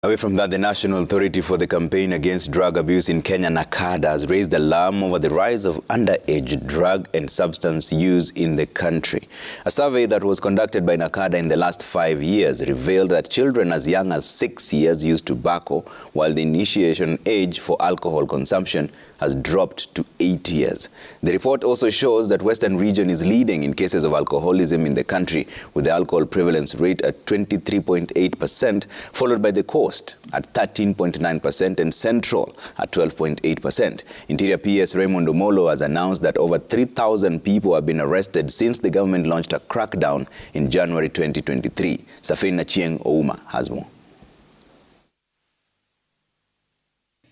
Away from that, the National Authority for the Campaign Against Drug Abuse in Kenya NACADA has raised alarm over the rise of underage drug and substance use in the country. A survey that was conducted by NACADA in the last 5 years revealed that children as young as 6 years use tobacco, while the initiation age for alcohol consumption has dropped to 8 years. The report also shows that Western region is leading in cases of alcoholism in the country, with the alcohol prevalence rate at 23.8%, followed by the coast at 13.9% and central at 12.8%. Interior PS Raymond Omollo has announced that over 3,000 people have been arrested since the government launched a crackdown in January 2023. Safina Chieng Ouma has more.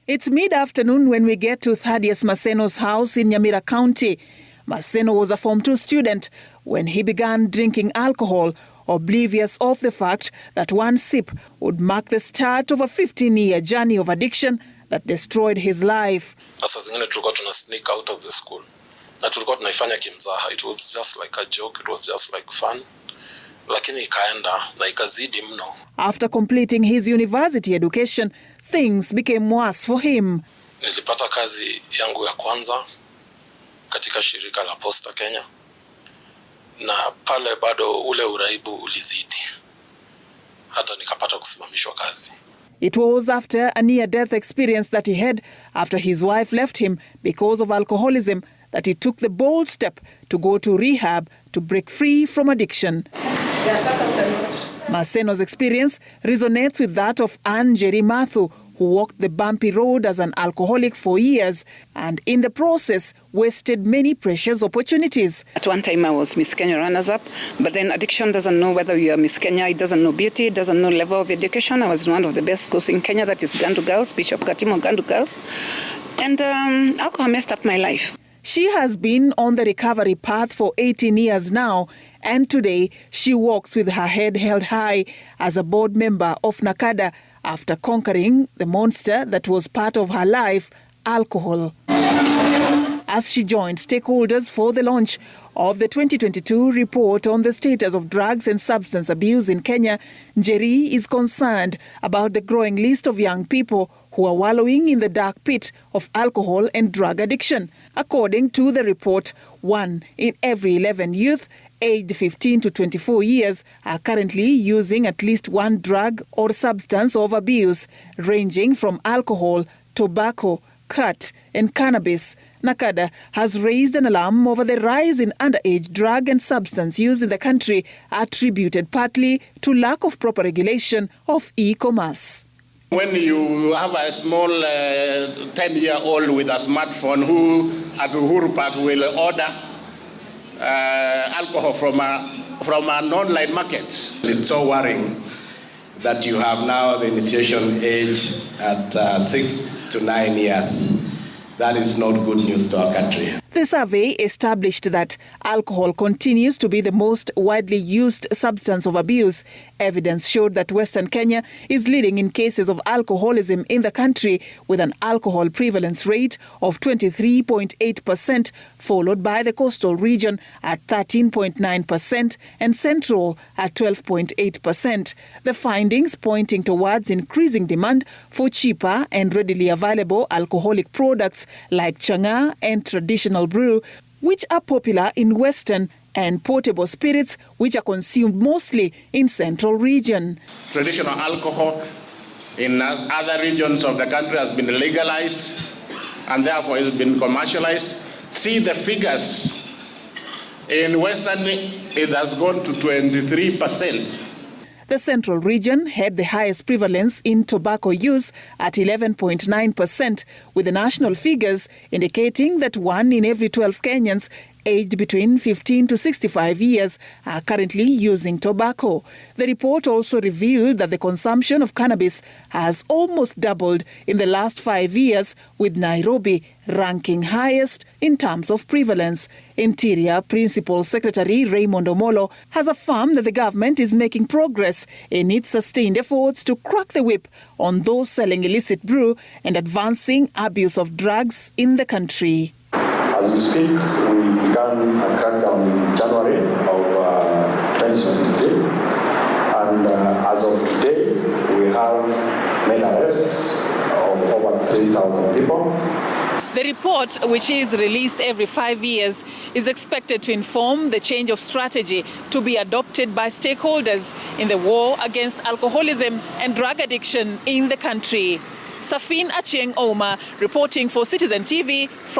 It's mid-afternoon when we get to Thaddeus Maseno's house in Nyamira County. Maseno was a Form 2 student when he began drinking alcohol, oblivious of the fact that one sip would mark the start of a 15-year journey of addiction that destroyed his life. Sasa zingine tulikuwa tuna sneak out of the school. Na tulikuwa tunaifanya kimzaha. It was just like a joke, it was just like fun. Lakini ikaenda na ikazidi mno. After completing his university education, things became worse for him. Nilipata kazi yangu ya kwanza katika shirika la Posta Kenya, na pale bado ule uraibu ulizidi, hata nikapata kusimamishwa kazi. It was after a near-death experience that he had after his wife left him because of alcoholism that he took the bold step to go to rehab to break free from addiction. Maseno's experience resonates with that of Njeri Mathu, who walked the bumpy road as an alcoholic for years and in the process wasted many precious opportunities. At one time I was Miss Kenya runners-up, but then addiction doesn't know whether you are Miss Kenya, it doesn't know beauty, it doesn't know level of education. I was in one of the best schools in Kenya, that is Gandu Girls, Bishop Katimo Gandu Girls, and alcohol messed up my life. She has been on the recovery path for 18 years now, and today she walks with her head held high as a board member of NACADA after conquering the monster that was part of her life, alcohol. As she joined stakeholders for the launch of the 2022 report on the status of drugs and substance abuse in Kenya, Njeri is concerned about the growing list of young people who are wallowing in the dark pit of alcohol and drug addiction. According to the report, 1 in every 11 youth aged 15 to 24 years are currently using at least one drug or substance of abuse, ranging from alcohol, tobacco, khat, and cannabis. NACADA has raised an alarm over the rise in underage drug and substance use in the country, attributed partly to lack of proper regulation of e-commerce. When you have a small 10-year-old with a smartphone who at Uhuru Park will order alcohol from an online market. It's so worrying that you have now the initiation age at 6 to 9 years. That is not good news to our country. The survey established that alcohol continues to be the most widely used substance of abuse. Evidence showed that Western Kenya is leading in cases of alcoholism in the country, with an alcohol prevalence rate of 23.8%, followed by the coastal region at 13.9% and central at 12.8%. The findings pointing towards increasing demand for cheaper and readily available alcoholic products like changa and traditional brew, which are popular in Western, and portable spirits, which are consumed mostly in central region. Traditional alcohol in other regions of the country has been legalized and therefore it has been commercialized. See the figures. In Western, it has gone to 23%. The central region had the highest prevalence in tobacco use at 11.9%, with the national figures indicating that 1 in every 12 Kenyans aged between 15 to 65 years are currently using tobacco. The report also revealed that the consumption of cannabis has almost doubled in the last 5 years, with Nairobi ranking highest in terms of prevalence. Interior Principal Secretary Raymond Omollo has affirmed that the government is making progress in its sustained efforts to crack the whip on those selling illicit brew and advancing abuse of drugs in the country. As we speak, we began a crackdown in January of 2023, and as of today, we have made arrests of over 3,000 people. The report, which is released every 5 years, is expected to inform the change of strategy to be adopted by stakeholders in the war against alcoholism and drug addiction in the country. Safin Achieng Oma reporting for Citizen TV from